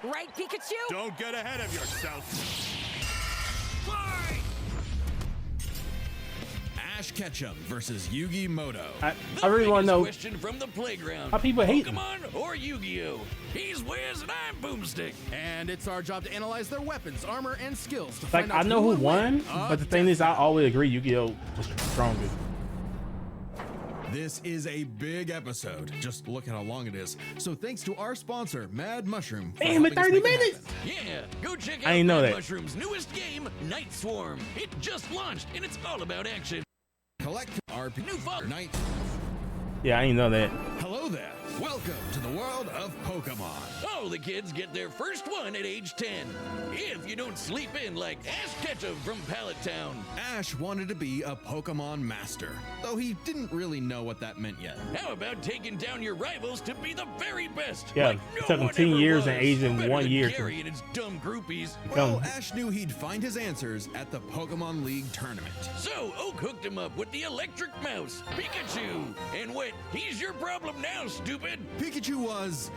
Right, Pikachu? Don't get ahead of yourself. Fight! Ash Ketchum versus Yugi Moto. I really want to know Question from the playground. how people hate him. Pokemon or Yu-Gi-Oh? He's Wiz and I'm Boomstick. And it's our job to analyze their weapons, armor, and skills to Like, find out I know who would won, win. but the thing is, I always agree Yu-Gi-Oh was stronger. This is a big episode. Just look at how long it is. So thanks to our sponsor, Mad Mushroom. for Damn it, helping us 30 make it minutes! happen. Yeah, go check out I didn't know Mad that. Mushroom's newest game, Night Swarm. It just launched and it's all about action. Collect RP New fall Night. Yeah, I didn't know that. Hello there. Welcome to the world of Pokemon. All the kids get their first one at age 10. If you don't sleep in like Ash Ketchum from Pallet Town. Ash wanted to be a Pokemon master, though he didn't really know what that meant yet. How about taking down your rivals to be the very best? Yeah, like it no took him one 10 ever years was. and aged in Better 1 than year. Gary and his dumb groupies. Well, Ash knew he'd find his answers at the Pokemon League tournament. So Oak hooked him up with the electric mouse, Pikachu. And what? He's your problem now, stupid. Pikachu was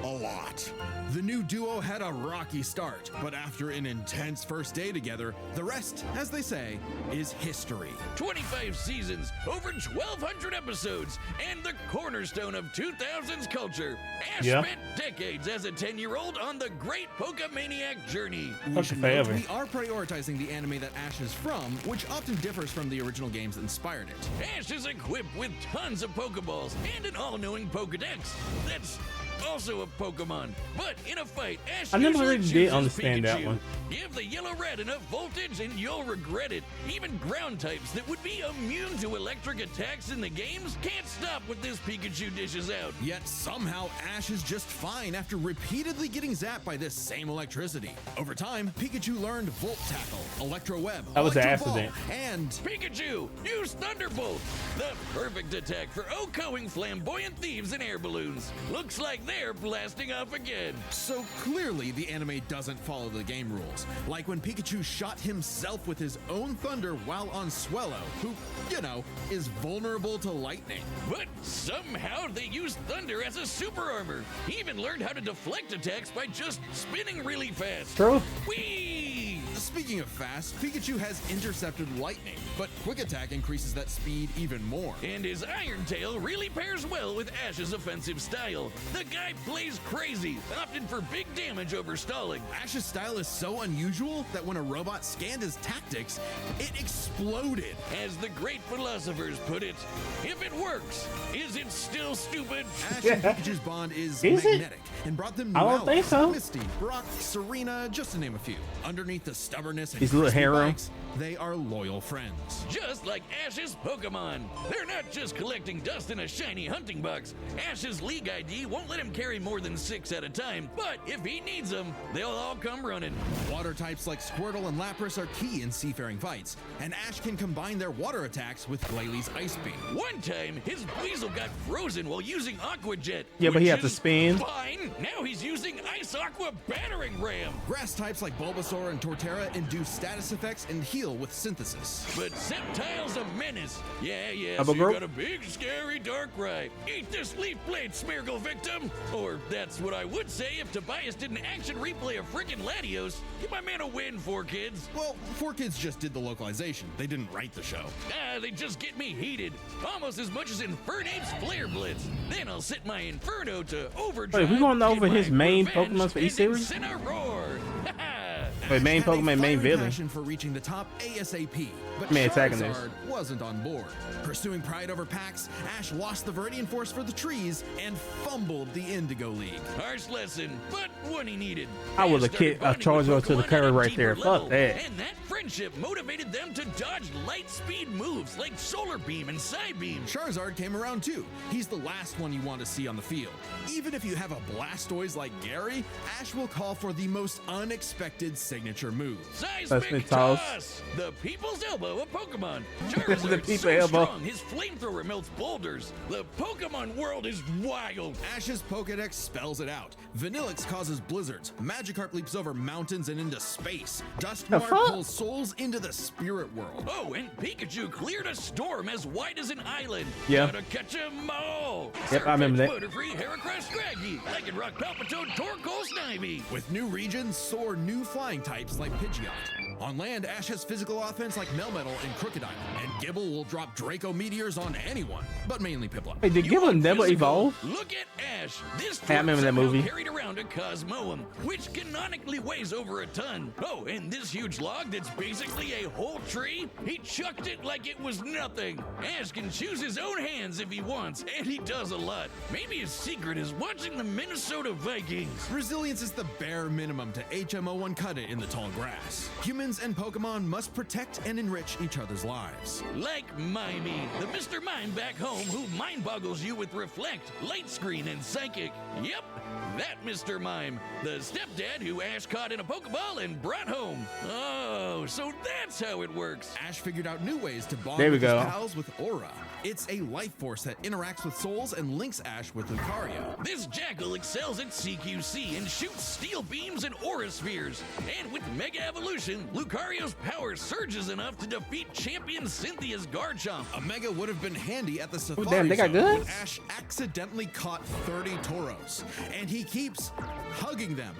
a lot. The new duo had a rocky start, but after an intense first day together, the rest, as they say, is history. 25 seasons, over 1,200 episodes, and the cornerstone of 2000s culture. Ash Yeah. spent decades as a 10-year-old on the great Pokemaniac journey. We should note forever. we are prioritizing the anime that Ash is from, which often differs from the original games that inspired it. Ash is equipped with tons of Pokeballs and an all-knowing Pokedex. That's also a Pokemon. But in a fight, Ash I never usually really did chooses understand that Pikachu. one. Give the yellow red enough voltage and you'll regret it. Even ground types that would be immune to electric attacks in the games can't stop what this Pikachu dishes out. Yet somehow Ash is just fine after repeatedly getting zapped by this same electricity. Over time, Pikachu learned Volt Tackle, Electro Web, That was an Electro Ball, accident. and Pikachu, use Thunderbolt! The perfect attack for outgoing flamboyant thieves in air balloons. Looks like they're blasting off again. so clearly the anime doesn't follow the game rules. Like when Pikachu shot himself with his own thunder while on Swellow, who, you know, is vulnerable to lightning. But somehow they used thunder as a super armor. He even learned how to deflect attacks by just spinning really fast. True. Whee! Speaking of fast, Pikachu has intercepted lightning, but Quick Attack increases that speed even more. And his Iron Tail really pairs well with Ash's offensive style. The guy plays crazy, opted for big damage over stalling. Ash's style is so unusual that when a robot scanned his tactics, it exploded. As the great philosophers put it, if it works, is it still stupid? Ash and Pikachu's bond is Is it? magnetic and brought them new I don't think allies. so. Misty, Brock, Serena, just to name a few. Underneath the stubbornness and He's a little crispy hero. bikes, they are loyal friends. Just like Ash's Pokemon. They're not just collecting dust in a shiny hunting box. Ash's League ID won't let him carry more than 6 at a time, but if he needs them, they'll all come running. Water types like Squirtle and Lapras are key in seafaring fights, and Ash can combine their water attacks with Glalie Ice Beam. One time, his Weasel got frozen while using Aqua Jet. Yeah, but he which had to is spin. Fine. Now he's using Ice Aqua Battering Ram. Grass types like Bulbasaur and Torterra induce status effects and heal with synthesis. But Sceptile's a menace. Yeah, Up so a you girl? got a big, scary Darkrai. Eat this leaf blade, Smeargle victim! Or that's what I would say if Tobias did an action replay of frickin' Latios. Give my man a win, 4Kids. Well, 4Kids just did the localization. They didn't write the show. They just get me heated. Almost as much as Infernape's Flare Blitz. Then I'll set my Inferno to overdrive. Wait, we going over get his my main revenge, Pokemon for each and series? send a roar. Wait, main Ash had a Pokemon, main fiery villain. passion for reaching the top ASAP, but Main antagonist. Charizard wasn't on board. Pursuing pride over packs, Ash lost the Viridian Force for the trees and fumbled the Indigo League. Harsh lesson, but one he needed. I would've Ash started kicked a bonding with Charizard to the Pokemon curb at a right there. deeper Fuck level, that. And that friendship motivated them to dodge light speed moves like Solar Beam and Psybeam. Charizard came around too. He's the last one you want to see on the field. Even if you have a Blastoise like Gary, Ash will call for the most unexpected signature move. Seismic Toss! The people's elbow of Pokemon. Charizard's The people so elbow. strong, his flamethrower melts boulders. The Pokemon world is wild. Ash's Pokedex spells it out. Vanillix causes blizzards. Magikarp leaps over mountains and into space. Dusknoir fuck? pulls souls into the spirit world. Oh, and Pikachu cleared a storm as wide as an island. Yeah. Gotta catch 'em all. Yep, I remember that. Butterfree, Heracross, Scraggy, Lycanroc, Palpitoad, Torkoal, Snivy. With new regions, soar new flying types like Pidgeot. On land, Ash has physical offense like Melmetal and Crocodile, and Gibble will drop Draco Meteors on anyone, but mainly Piplup. Hey, did Gibbon never Physical? evolve? Look at Ash. This Hey, I remember that somehow movie. carried around a Cosmoem, which canonically weighs over a ton. Oh, and this huge log that's basically a whole tree, he chucked it like it was nothing. Ash can choose his own hands if he wants, and he does a lot. Maybe his secret is watching the Minnesota Vikings. Resilience is the bare minimum to HMO1 cut it in the tall grass. Humans and Pokemon must protect and enrich each other's lives. Like Mimey, the Mr. Mime back home who mind boggles you with Reflect, Light Screen, and Psychic. Yep, that Mr. Mime, the stepdad who Ash caught in a Pokeball and brought home. Oh, so that's how it works. Ash figured out new ways to bond There we with his go. pals with Aura. It's a life force that interacts with souls and links Ash with Lucario. This Jackal excels at CQC and shoots steel beams and aura spheres. And with Mega Evolution, Lucario's power surges enough to defeat champion Cynthia's Garchomp. A Mega would have been handy at the Safari damn, they got Zone when guns? Ash accidentally caught 30 Tauros, and he keeps hugging them.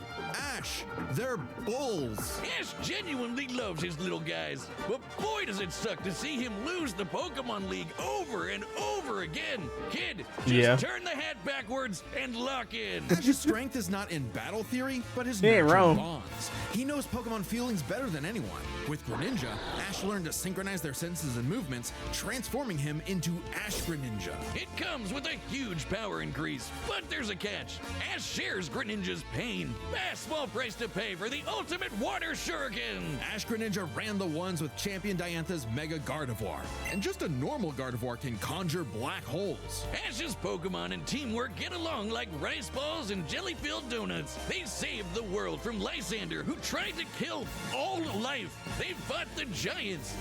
Ash, they're bulls. Ash genuinely loves his little guys, but boy does it suck to see him lose the Pokemon League over and over again. Kid, just Yeah. turn the hat backwards and lock in. Ash's strength is not in battle theory, but his He ain't nurturing wrong. bonds. He knows Pokemon feelings better than anyone. With Greninja, Ash learned to synchronize their senses and movements, transforming him into Ash Greninja. It comes with a huge power increase, but there's a catch. Ash shares Greninja's pain. A small price to pay for the ultimate water shuriken. Ash Greninja ran the ones with Champion Diantha's Mega Gardevoir, and just a normal Gardevoir can conjure black holes. Ash's Pokemon and teamwork get along like rice balls and jelly-filled donuts. They saved the world from Lysander, who tried to kill all life. They fought the giants,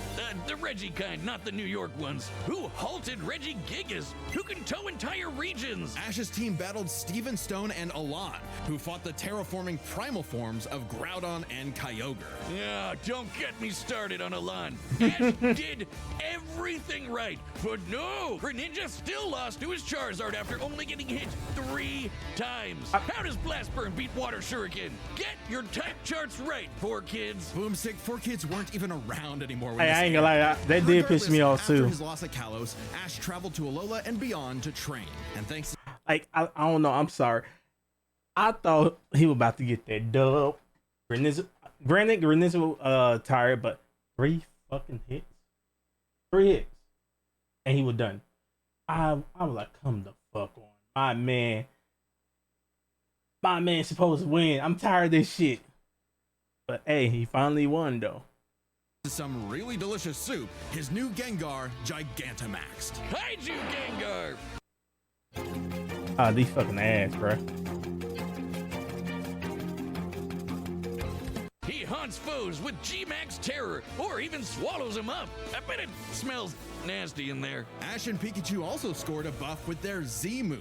the Reggie kind, not the New York ones, who halted Reggie Gigas, who can tow entire regions. Ash's team battled Steven Stone and Alon, who fought the terraforming primal forms of Groudon and Kyogre. Yeah, don't get me started on Alon. Ash did everything right, but no, Greninja still lost to his Charizard after only getting hit 3 times. How does Blast Burn beat Water Shuriken? Get your type charts right, 4Kids. Boomstick 4Kids weren't even around anymore when Hey, this I ain't gonna lie, that did piss me off After too. his loss at Kalos, Ash traveled to Alola and beyond to train. And thanks Like, I don't know. I'm sorry. I thought he was about to get that dub. Granted, Greninja tired, but 3 fucking hits. 3 hits. And he was done. I was like, come the fuck on. My man supposed to win. I'm tired of this shit. But hey, he finally won though. to some really delicious soup, his new Gengar Gigantamaxed. Kaiju Gengar! Ah, these fucking ass, bro. He haunts foes with G-Max Terror, or even swallows them up. I bet it smells nasty in there. Ash and Pikachu also scored a buff with their Z move.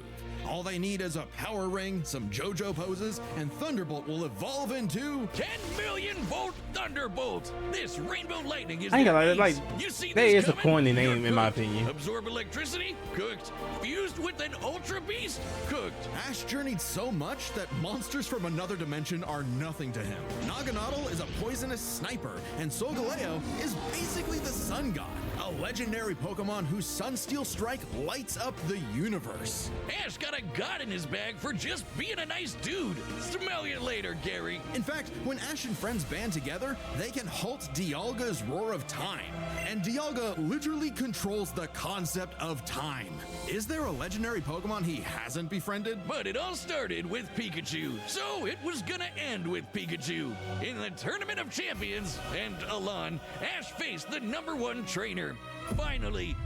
All they need is a power ring, some JoJo poses, and Thunderbolt will evolve into 10 million volt Thunderbolt. This rainbow lightning is I ain't their gonna lie, ace. like, You see that this is a coming? corny You're name in my cooked. opinion. Absorb electricity? Cooked. Fused with an Ultra Beast? Cooked. Ash journeyed so much that monsters from another dimension are nothing to him. Naganadel is a poisonous sniper, and Solgaleo is basically the sun god, a legendary Pokemon whose Sunsteel Strike lights up the universe. Ash got a god in his bag for just being a nice dude. Smell you later, Gary. In fact, when Ash and friends band together, they can halt Dialga's Roar of Time. And Dialga literally controls the concept of time. Is there a legendary Pokemon he hasn't befriended? But it all started with Pikachu, so it was gonna end with Pikachu. In the Tournament of Champions, and Alon, Ash faced the #1 trainer. Finally,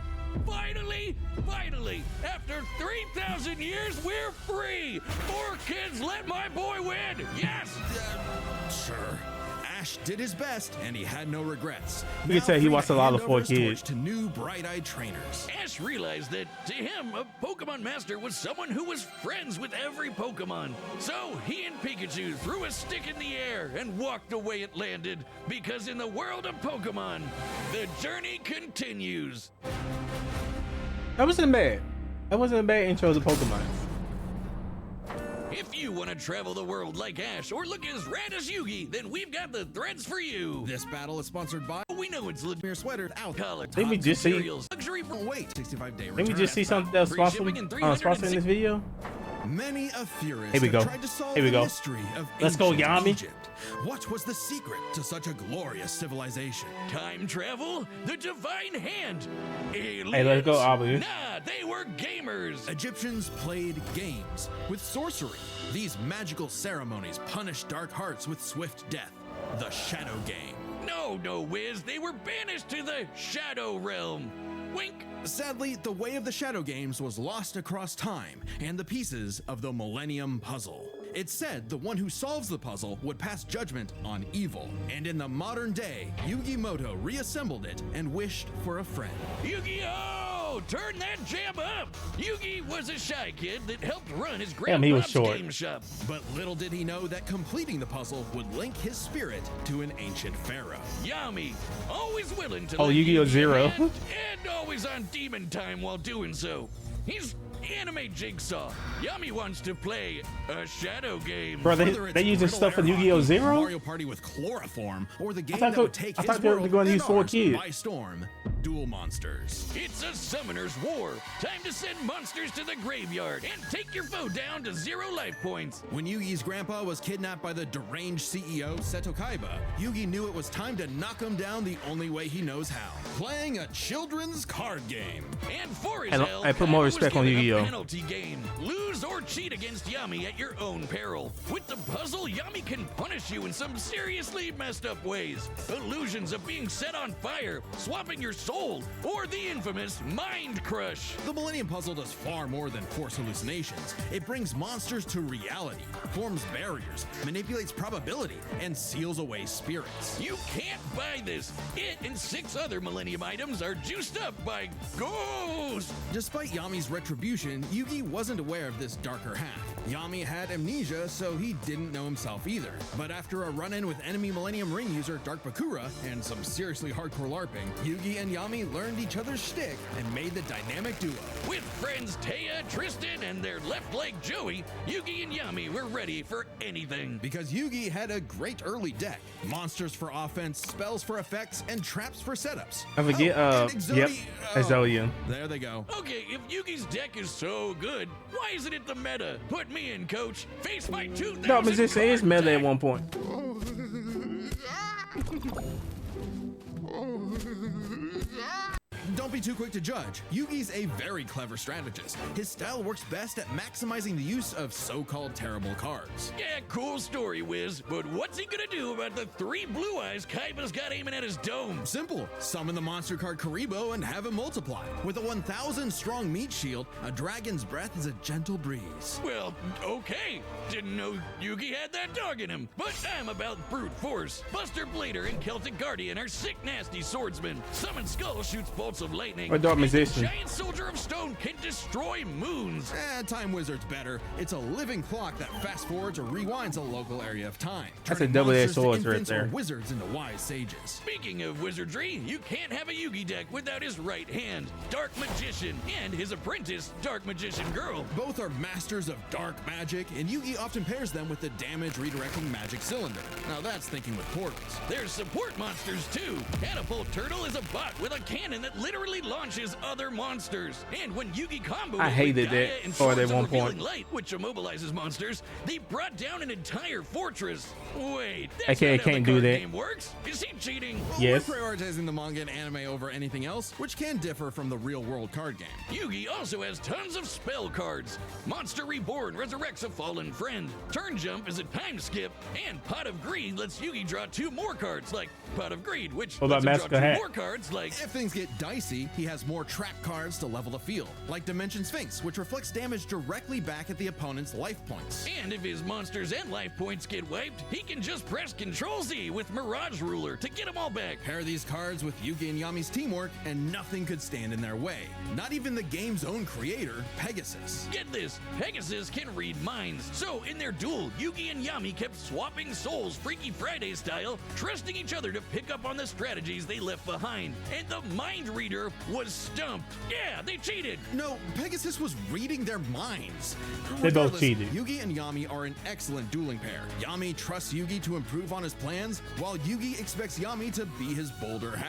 after 3,000 years, we're free! 4Kids, let my boy win! Yes! Sure. Ash did his best, and he had no regrets. You can tell he watched a lot of Hand over his 4Kids. torch to new bright-eyed trainers. Ash realized that to him, a Pokemon Master was someone who was friends with every Pokemon. So he and Pikachu threw a stick in the air and walked the way it landed, because in the world of Pokemon, the journey continues. That wasn't bad. That wasn't a bad intro to Pokemon. If you want to travel the world like Ash or look as rad as Yugi, then we've got the threads for you. This battle is sponsored by We know it's legit. Mere Sweater out. Color, Didn't we just see? materials, luxury. Wait, 65-day return. Let me just see something that's Free sponsored shipping and in this video. Many a theorist Here we go. have tried to solve Here we the go. mystery of Let's go, ancient Yami. Egypt. What was the secret to such a glorious civilization? Time travel, the divine hand. Aliens. Hey, let's go, Abu. Nah, they were gamers. Egyptians played games with sorcery. These magical ceremonies punished dark hearts with swift death. The Shadow Game. No, Wiz, they were banished to the Shadow Realm. Wink. Sadly, the way of the Shadow Games was lost across time and the pieces of the Millennium Puzzle. It's said the one who solves the puzzle would pass judgment on evil. And in the modern day, Yugi Muto reassembled it and wished for a friend. Yu-Gi-Oh! Turn that jam up! Yugi was a shy kid that helped run his Damn, he was grandpa's short. game shop. But little did he know that completing the puzzle would link his spirit to an ancient pharaoh. Yami, always willing to Oh, let Yu-Gi-Oh! Yugi Zero. and always on demon time while doing so. He's anime Jigsaw. Yami wants to play a shadow game. Bro, Whether they it's using Riddle stuff from Air Yu-Gi-Oh! Hockey, Zero? Mario Party with chloroform, or the game thought that they- would take I his thought they were world going to and use 4 ours kids. by storm. Duel Monsters. It's a summoner's war. Time to send monsters to the graveyard and take your foe down to 0 life points. When Yugi's grandpa was kidnapped by the deranged CEO, Seto Kaiba, Yugi knew it was time to knock him down the only way he knows how. Playing a children's card game. And for his And help, I put more Kaiba was respect on given a Yu-Gi-Oh! penalty game. Lose or cheat against Yami at your own peril. With the puzzle, Yami can punish you in some seriously messed up ways. Illusions of being set on fire, swapping your soul, or the infamous Mind Crush. The Millennium Puzzle does far more than force hallucinations. It brings monsters to reality, forms barriers, manipulates probability, and seals away spirits. You can't buy this. It and 6 other Millennium items are juiced up by ghosts. Despite Yami's retribution, Yugi wasn't aware of this darker half. Yami had amnesia, so he didn't know himself either. But after a run-in with enemy Millennium Ring user Dark Bakura and some seriously hardcore LARPing, Yugi and Yami learned each other's shtick and made the dynamic duo. With friends Taya, Tristan, and their left leg Joey, Yugi and Yami were ready for anything. Because Yugi had a great early deck. Monsters for offense, spells for effects, and traps for setups. I forget, and yep, oh, Exodia. there they go. Okay, if Yugi's deck is so good, why isn't it the meta? Put me in, coach. Face my 2,000 No, but this is card meta deck. at one point. Don't be too quick to judge. Yugi's a very clever strategist. His style works best at maximizing the use of so-called terrible cards. Yeah, cool story, Wiz. But what's he gonna do about the 3 blue eyes Kaiba's got aiming at his dome? Simple. Summon the monster card Karibo and have him multiply. With a 1,000 strong meat shield, a dragon's breath is a gentle breeze. Well, okay. Didn't know Yugi had that dog in him. But I'm about brute force. Buster Blader and Celtic Guardian are sick, nasty swordsmen. Summon Skull shoots bolts of lightning. Or Dark and the Musician. Giant Soldier of Stone can destroy moons. Time Wizard's better. It's a living clock that fast forwards or rewinds a local area of time. That's turning a double-edged monsters to sword right infants or there. Wizards into wise sages. Speaking of wizardry, you can't have a Yugi deck without his right hand, Dark Magician, and his apprentice, Dark Magician Girl. Both are masters of dark magic, and Yugi often pairs them with the damage redirecting magic cylinder. Now that's thinking with portals. There's support monsters too. Catapult Turtle is a bot with a cannon that literally launches other monsters. And when Yugi comboed I it hated with Gaia that and for Swords that of one point. Revealing Light, which immobilizes monsters, they brought down an entire fortress. Wait, that's I can't not how the do card that. game works. Is he cheating? Well, Yes. We're prioritizing the manga and anime over anything else, which can differ from the real-world card game. Yugi also has tons of spell cards. Monster Reborn resurrects a fallen friend. Turn Jump is a time skip, and Pot of Greed lets Yugi draw 2 more cards, like Pot of Greed, which What about lets him draw Massacre 2 Hat? more cards, like If things get dicey, Yugi, he has more trap cards to level the field, like Dimension Sphinx, which reflects damage directly back at the opponent's life points. And if his monsters and life points get wiped, he can just press Ctrl-Z with Mirage Ruler to get them all back. Pair these cards with Yugi and Yami's teamwork, and nothing could stand in their way. Not even the game's own creator, Pegasus. Get this, Pegasus can read minds. So in their duel, Yugi and Yami kept swapping souls Freaky Friday style, trusting each other to pick up on the strategies they left behind. And the mind reader was stumped. Yeah, they cheated. No, Pegasus was reading their minds. They both Regardless, cheated. Yugi and Yami are an excellent dueling pair. Yami trusts Yugi to improve on his plans, while Yugi expects Yami to be his bolder half.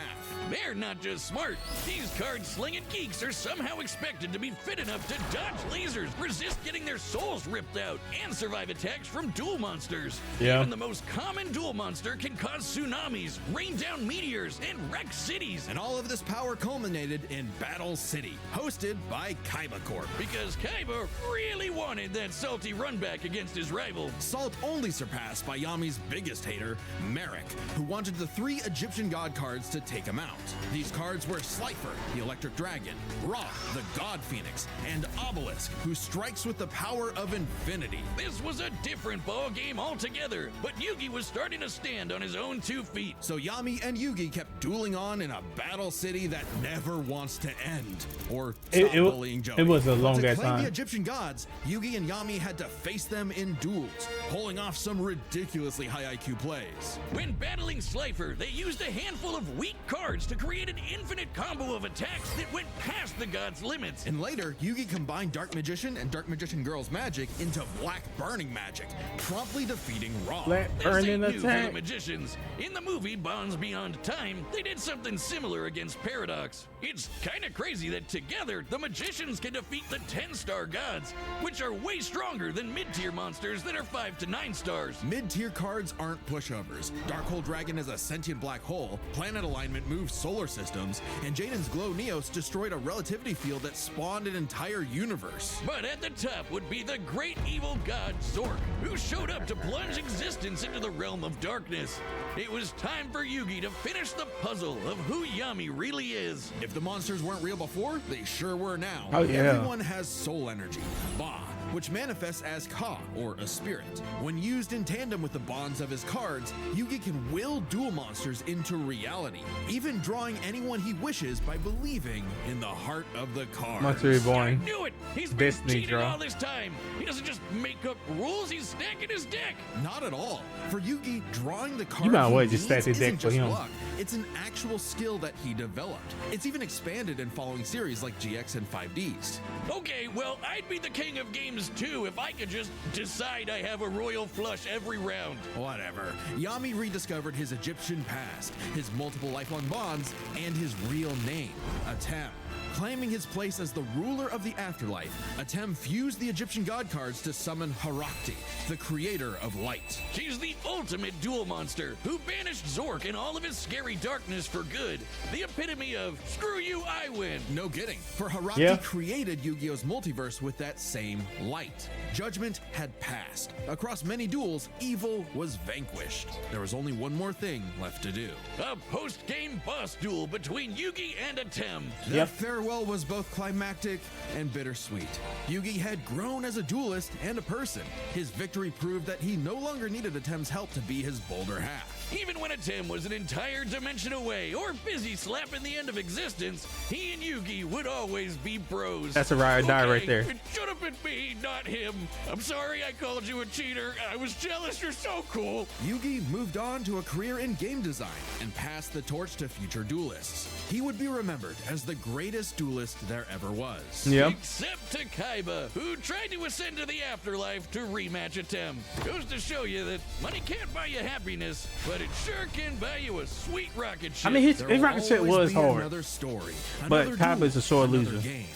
They're not just smart. These card-slinging geeks are somehow expected to be fit enough to dodge lasers, resist getting their souls ripped out, and survive attacks from duel monsters. Yeah. Even the most common duel monster can cause tsunamis, rain down meteors, and wreck cities. And all of this power culminated in Battle City, hosted by Kaiba Corp. Because Kaiba really wanted that salty run back against his rival. Salt only surpassed by Yami's biggest hater, Merrick, who wanted the 3 Egyptian god cards to take him out. These cards were Slifer, the Electric Dragon, Ra, the God Phoenix, and Obelisk, who strikes with the power of infinity. This was a different ball game altogether, but Yugi was starting to stand on his own 2 feet. So Yami and Yugi kept dueling on in a battle city that never wants to end. Or stop bullying Joey. It was a long To ass claim the time. Egyptian gods, Yugi and Yami had to face them in duels, pulling off some ridiculously high IQ plays. When battling Slifer, they used a handful of weak cards to create an infinite combo of attacks that went past the god's limits. And later, Yugi combined Dark Magician and Dark Magician Girl's magic into Black Burning magic, promptly defeating Ra. Black This burning ain't new for the attack. magicians. In the movie Bonds Beyond Time, they did something similar against Paradox. It's kinda crazy that together, the magicians can defeat the 10-star gods, which are way stronger than mid-tier monsters that are 5 to 9 stars. Mid-tier cards aren't pushovers. Darkhold Dragon is a sentient black hole, planet alignment moves solar systems, and Jaden's Glow Neos destroyed a relativity field that spawned an entire universe. But at the top would be the great evil god Zork, who showed up to plunge existence into the realm of darkness. It was time for Yugi to finish the puzzle of who Yami really is. If the monsters weren't real before, they sure were now. Oh, yeah. Everyone has soul energy, Ba, which manifests as Ka, or a spirit. When used in tandem with the bonds of his cards, Yugi can will dual monsters into reality, even drawing anyone he wishes by believing in the heart of the card. Monster Reborn. I knew it! He's been Destiny cheating draw. all this time! He doesn't just make up rules, he's stacking his deck! Not at all. For Yugi, drawing the card You might he well just stack needs the deck isn't for just him. luck. It's an actual skill that he developed. It's even expanded in following series like GX and 5Ds. Okay, well, I'd be the king of games too if I could just decide I have a royal flush every round. Whatever. Yami rediscovered his Egyptian past, his multiple lifelong bonds, and his real name, Atem. Claiming his place as the ruler of the afterlife, Atem fused the Egyptian god cards to summon Harakti, the creator of light. She's the ultimate duel monster who banished Zork and all of his scary darkness for good. The epitome of, screw you, I win. No kidding, for Harakti Yeah. created Yu-Gi-Oh's multiverse with that same light. Judgment had passed. Across many duels, evil was vanquished. There was only one more thing left to do. A post-game boss duel between Yugi and Atem. Their Yep. farewell was both climactic and bittersweet. Yugi had grown as a duelist and a person. His victory proved that he no longer needed Atem's help to be his bolder half. Even when Atem was an entire dimension away or busy slapping the end of existence, he and Yugi would always be bros. That's a ride or die right there. It should have been me, not him. I'm sorry I called you a cheater. I was jealous. You're so cool. Yugi moved on to a career in game design and passed the torch to future duelists. He would be remembered as the greatest duelist there ever was. Yep. Except to Kaiba, who tried to ascend to the afterlife to rematch Atem. Goes to show you that money can't buy you happiness, but it sure can buy you a sweet rocket ship. I mean, his There will rocket ship always was be hard. Another story, But another Kaiba's duel, a sore another loser. game,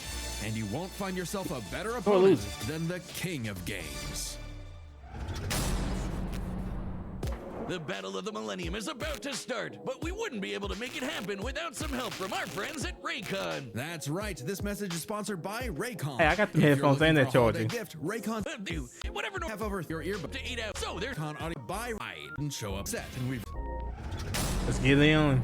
and you won't find yourself a better Sore opponent loser. than the king of games. The Battle of the Millennium is about to start, but we wouldn't be able to make it happen without some help from our friends at Raycon. That's right. This message is sponsored by Raycon. Hey, I got the If you're headphones looking and for that a holiday charger. gift, Raycon Do whatever no have over your earbud to eat out. So there's Raycon audio by ride and show up set, and we've Let's get it on.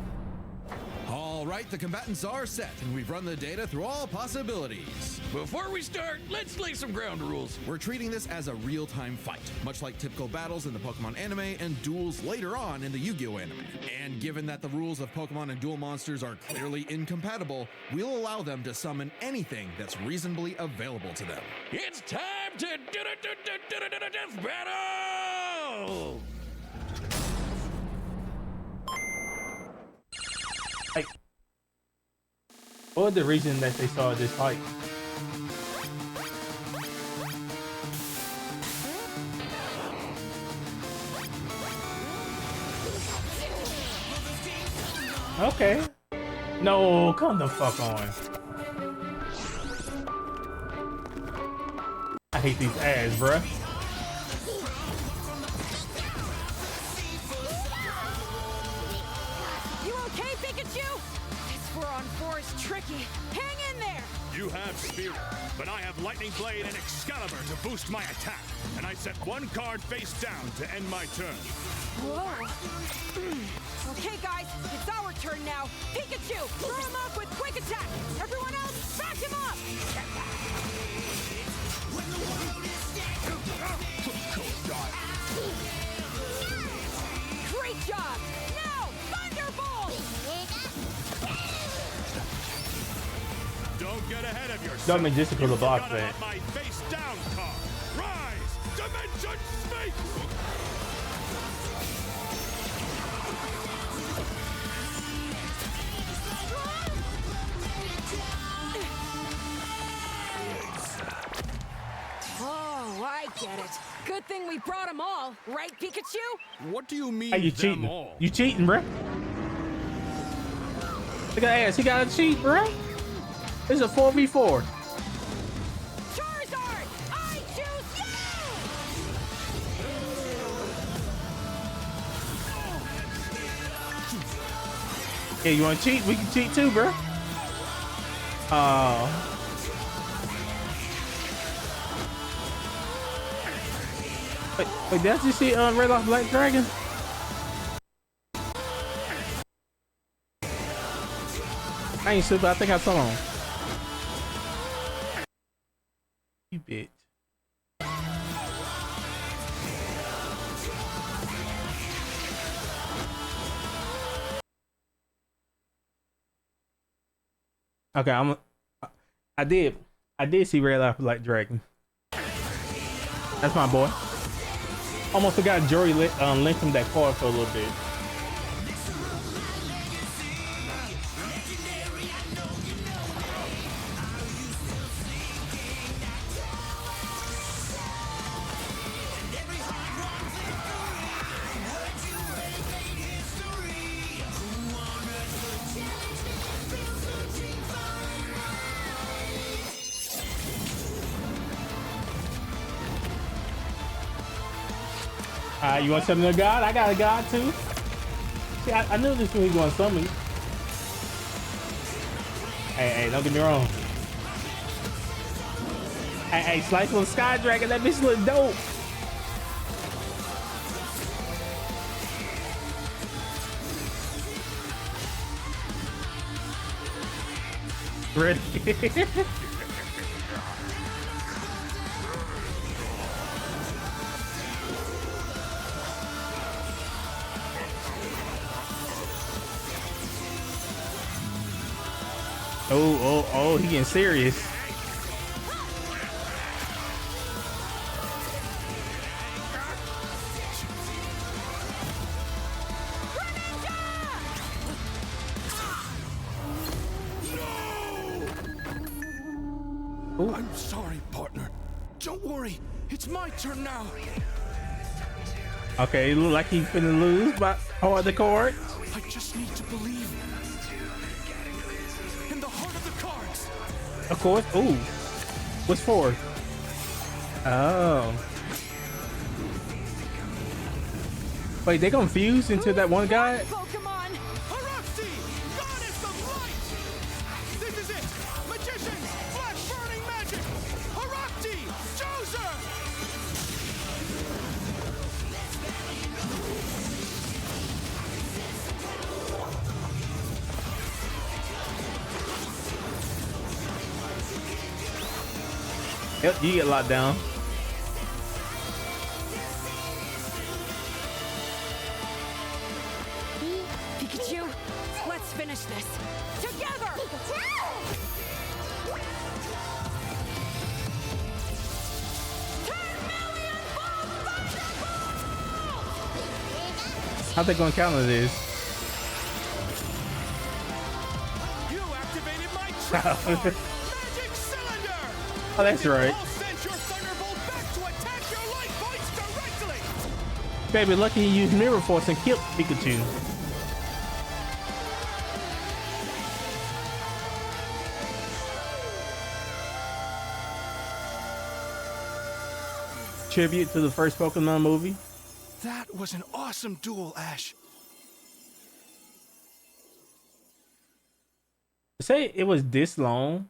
all All right, the combatants are set, and we've run the data through all possibilities. Before we start, let's lay some ground rules. We're treating this as a real-time fight, much like typical battles in the Pokemon anime and duels later on in the Yu-Gi-Oh anime. And given that the rules of Pokemon and duel monsters are clearly incompatible, we'll allow them to summon anything that's reasonably available to them. It's time to death battle! Like, what was the reason that they saw this fight? Okay. No, come the fuck on. I hate these ads, bruh. You okay, Pikachu? This 4-on-4 is tricky. Hang in there! You have Spirit, but I have Lightning Blade and Excalibur to boost my attack. And I set one card face down to end my turn. Whoa. Okay, guys, it's our turn now. Pikachu, throw him up with quick attack. Everyone else, back him up. Great job. Now, Thunderbolt. Don't get ahead of yourself. Don't mean just to the block Gotta that. have my face down card. Rise, Dimension Snake. Oh, I get it. Good thing we brought them all, right, Pikachu? What do you mean? Hey, you them cheating? all? You cheating, bruh? Look at that ass. He got to cheat, bruh. This is a 4v4. Charizard, I choose you! Yeah, you want to cheat? We can cheat too, bruh. Wait, did I just see Red Off Black Dragon? I ain't super. I think I saw him. You bitch. Okay, I did see Red Off Black Dragon. That's my boy. Almost forgot Jory linked him that card for a little bit. You want to summon a god? I got a god too. See, I knew this was going to summon. Hey, don't get me wrong. Hey, Slice with Sky Dragon, that bitch look dope. Ready? Oh, he getting serious. Ooh. I'm sorry, partner. Don't worry. It's my turn now. Okay, it look like he's finna lose by all the cards. I just need to believe in the heart of the cards. Of course. Ooh. What's for? Oh. Wait, they gonna fuse into that one guy? Pokemon! Araxi, goddess of light! This is it! Magicians, flash burning magic! Araxi, Joser! Yep, you get locked down. Pikachu, let's finish this together. 10 million ball thunderbolt! How they gonna counter this? You activated my trap card, Magic Cylinder! Oh, that's right. I'll send your Thunderbolt back to attack your life points directly! Baby, lucky you used Mirror Force and killed Pikachu. Tribute to the first Pokemon movie. That was an awesome duel, Ash. To say it was this long,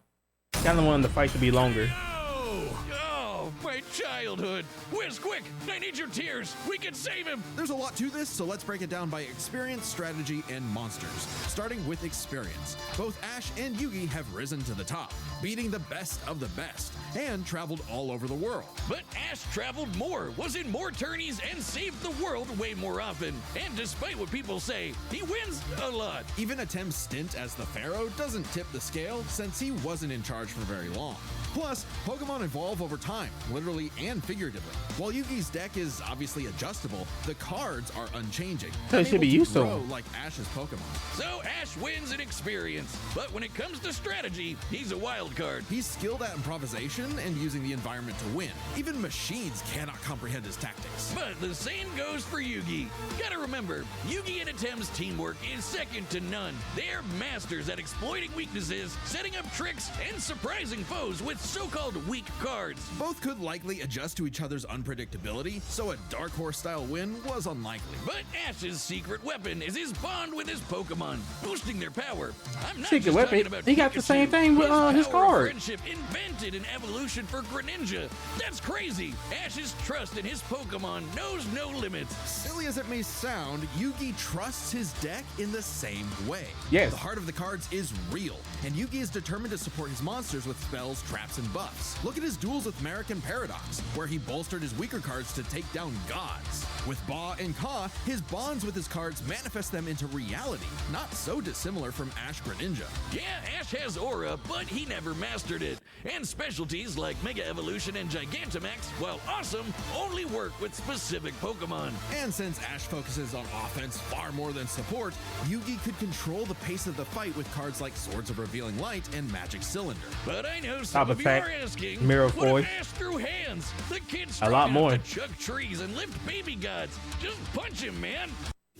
kind of wanted the fight to be longer. Oh, my childhood. Whiz, quick, I need your tears. We can save him. There's a lot to this, so let's break it down by experience, strategy, and monsters. Starting with experience. Both Ash and Yugi have risen to the top, beating the best of the best, and traveled all over the world. But Ash traveled more, was in more tourneys, and saved the world way more often. And despite what people say, he wins a lot. Even Atem's stint as the Pharaoh doesn't tip the scale since he wasn't in charge for very long. Plus, Pokemon evolve over time, literally and figuratively. While Yugi's deck is obviously adjustable, the cards are unchanging. So it should be unable to useful. grow like Ash's Pokemon. So Ash wins in experience. But when it comes to strategy, he's a wild card. He's skilled at improvisation and using the environment to win. Even machines cannot comprehend his tactics. But the same goes for Yugi. Gotta remember, Yugi and Atem's teamwork is second to none. They're masters at exploiting weaknesses, setting up tricks, and surprising foes with so-called weak cards. Both could likely adjust to each other's unpredictability, so a Dark Horse-style win was unlikely. But Ash's secret weapon is his bond with his Pokemon, boosting their power. I'm not Secret just weapon? talking about He got the Pikachu. same thing with, his power of card. Friendship invented an evolution for Greninja. That's crazy. Ash's trust in his Pokemon knows no limits. Silly as it may sound, Yugi trusts his deck in the same way. Yes. The heart of the cards is real, and Yugi is determined to support his monsters with spells, traps, and buffs. Look at his duels with Merrick and Paradox, where he bolstered his weaker cards to take down gods. With Ba and Ka, his bonds with his cards manifest them into reality, not so dissimilar from Ash Greninja. Yeah, Ash has aura, but he never mastered it. And specialties like Mega Evolution and Gigantamax, while awesome, only work with specific Pokemon. And since Ash focuses on offense far more than support, Yugi could control the pace of the fight with cards like Swords of Revealing Light and Magic Cylinder. But I know Top some of you attack, are asking, Mirror what Force. if Ash threw hands? The kid's A lot strong more. enough to chuck trees and lift baby gods. Just punch him, man.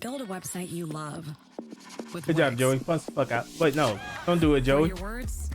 Build a website you love. With Good job, Wix. Joey. Punch the fuck out. Wait, no. Don't do it, For Joey. your words,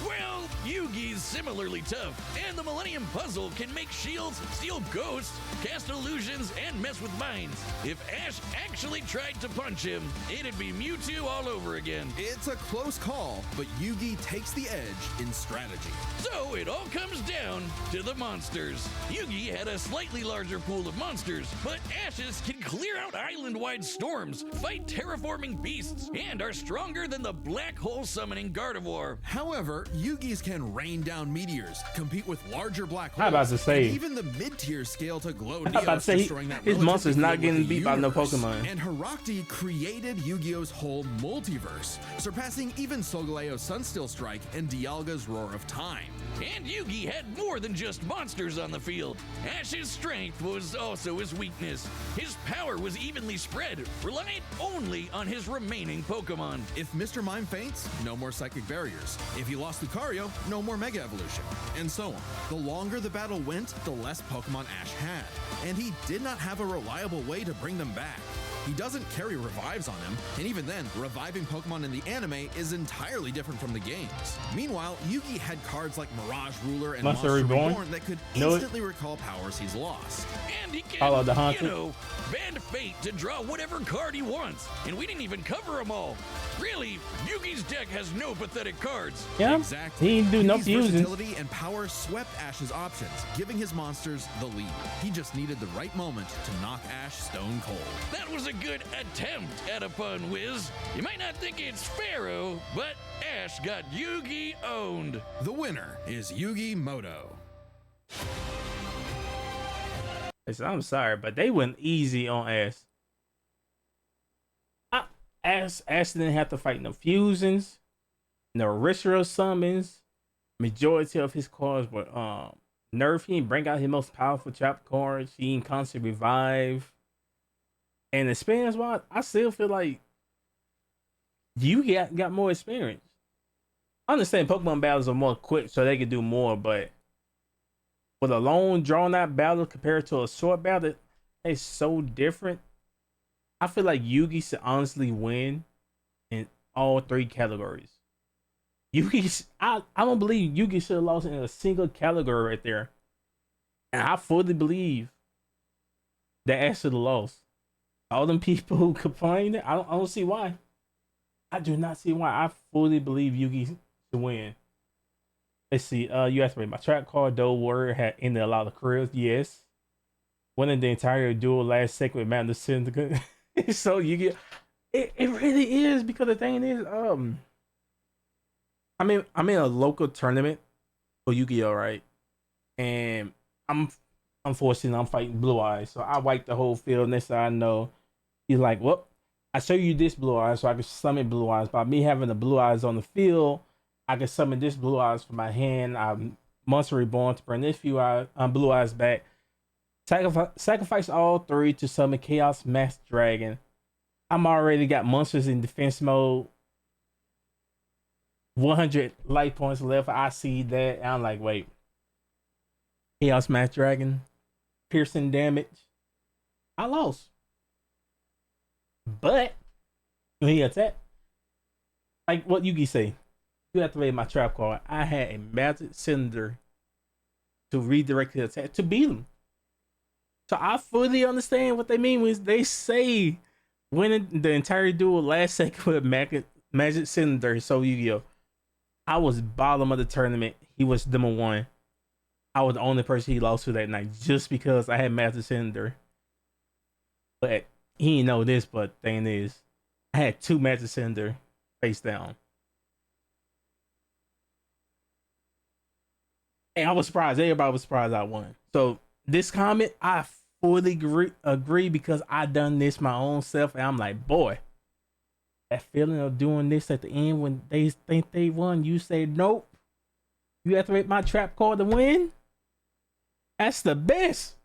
Well, Yugi's similarly tough, and the Millennium Puzzle can make shields, steal ghosts, cast illusions, and mess with minds. If Ash actually tried to punch him, it'd be Mewtwo all over again. It's a close call, but Yugi takes the edge in strategy. So it all comes down to the monsters. Yugi had a slightly larger pool of monsters, but Ash's can clear out island-wide storms, fight terraforming beasts, and are stronger than the black hole summoning Gardevoir. However, Yugi's can rain down meteors, compete with larger black holes, I'm about to say- and even the mid-tier scale to glow I'm about to Neos, say, destroying that his relative monster's not field with getting the beat by no universe. Pokemon. And Herakti created Yu-Gi-Oh's whole multiverse, surpassing even Solgaleo's Sunsteel Strike and Dialga's Roar of Time. And Yugi had more than just monsters on the field. Ash's strength was also his weakness. His power was evenly spread, reliant only on his remaining Pokemon. If Mr. Mime faints, no more psychic barriers. If he lost Lucario, no more Mega Evolution, and so on. The longer the battle went, the less Pokemon Ash had, and he did not have a reliable way to bring them back. He doesn't carry revives on him, and even then, reviving Pokemon in the anime is entirely different from the games. Meanwhile, Yugi had cards like Mirage Ruler and Monster Monster Reborn? Reborn that could Know it? instantly recall powers he's lost. And he can, Follow the Haunted. bend fate to draw whatever card he wants. And we didn't even cover them all. Really, Yugi's deck has no pathetic cards. Yeah, Exactly. he didn't do no Yugi's fusions. versatility and power swept Ash's options, giving his monsters the lead. He just needed the right moment to knock Ash stone cold. That was a good attempt at a pun, Wiz. You might not think it's Pharaoh, but Ash got Yugi owned. The winner is Yugi Moto. Listen, I'm sorry, but they went easy on Ash. Ash didn't have to fight no fusions, no ritual summons. Majority of his cards were nerfed. He didn't bring out his most powerful trap cards. He didn't constantly revive. And experience wise, I still feel like you got more experience. I understand Pokemon battles are more quick, so they can do more, but with a long drawn out battle compared to a short battle, it's so different. I feel like Yugi should honestly win in all three categories. I don't believe Yugi should have lost in a single category right there. And I fully believe that Ash should have lost. All them people who complain, I don't see why. I do not see why. I fully believe Yugi should win. Let's see. You asked me my track card. Though Warrior had ended a lot of careers. Yes. Winning the entire duel last second with Madness Syndicate. So you get it really is, because the thing is, I'm in a local tournament for Yu-Gi-Oh, right? And unfortunately I'm fighting Blue Eyes. So I wiped the whole field. Next thing I know, he's like, well, I show you this Blue Eyes so I can summon Blue Eyes. By me having the Blue Eyes on the field, I can summon this Blue Eyes from my hand. I'm Monster Reborn to bring this few Blue Eyes back. Sacrifice all three to summon Chaos Mask Dragon. I'm already got monsters in defense mode. 100 life points left. I see that. And I'm like, wait. Chaos Mask Dragon. Piercing damage. I lost. But when he attacked, like what Yugi say, you activated my trap card. I had a magic cylinder to redirect the attack to beat him. So I fully understand what they mean when they say winning the entire duel last second with magic cylinder. So Yu-Gi-Oh, I was bottom of the tournament. He was number one. I was the only person he lost to that night just because I had magic cylinder. But he didn't know this, but thing is, I had two magic cylinder face down. And I was surprised. Everybody was surprised I won. So this comment, I fully agree because I done this my own self. And I'm like, boy, that feeling of doing this at the end when they think they won, you say, nope, you activate my trap card to win. That's the best.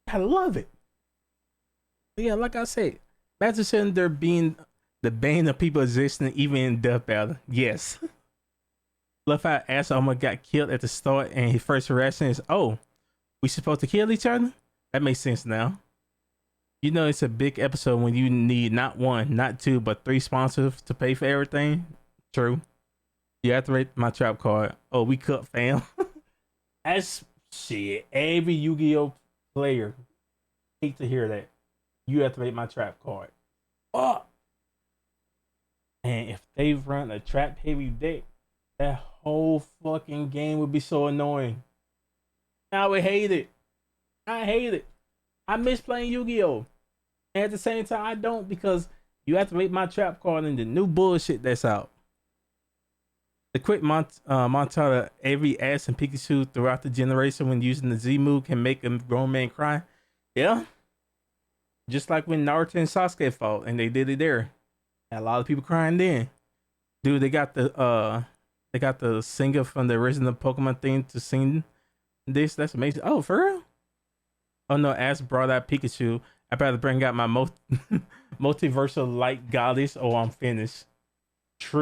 I love it. But yeah, like I said, Magic Cylinder being the bane of people existing even in death battle. Yes. Love how Ash almost got killed at the start and his first reaction is, oh, we supposed to kill each other? That makes sense now. You know it's a big episode when you need not one, not two, but three sponsors to pay for everything. True. You activate my trap card. Oh, we cut, fam. That's shit. Every Yu-Gi-Oh player hate to hear that. You activate my trap card. Oh. And if they run a trap heavy deck, that whole fucking game would be so annoying. I would hate it. I hate it. I miss playing Yu-Gi-Oh! And at the same time, I don't, because you activate my trap card and the new bullshit that's out. The quick montage of every Ash and Pikachu throughout the generation when using the Z move can make a grown man cry. Yeah. Just like when Naruto and Sasuke fought and they did it there. Had a lot of people crying then. Dude, they got the singer from the original Pokemon theme to sing this. That's amazing. Oh, for real? Oh no, Ash brought out Pikachu. I better bring out my multiversal light goddess or I'm finished. True.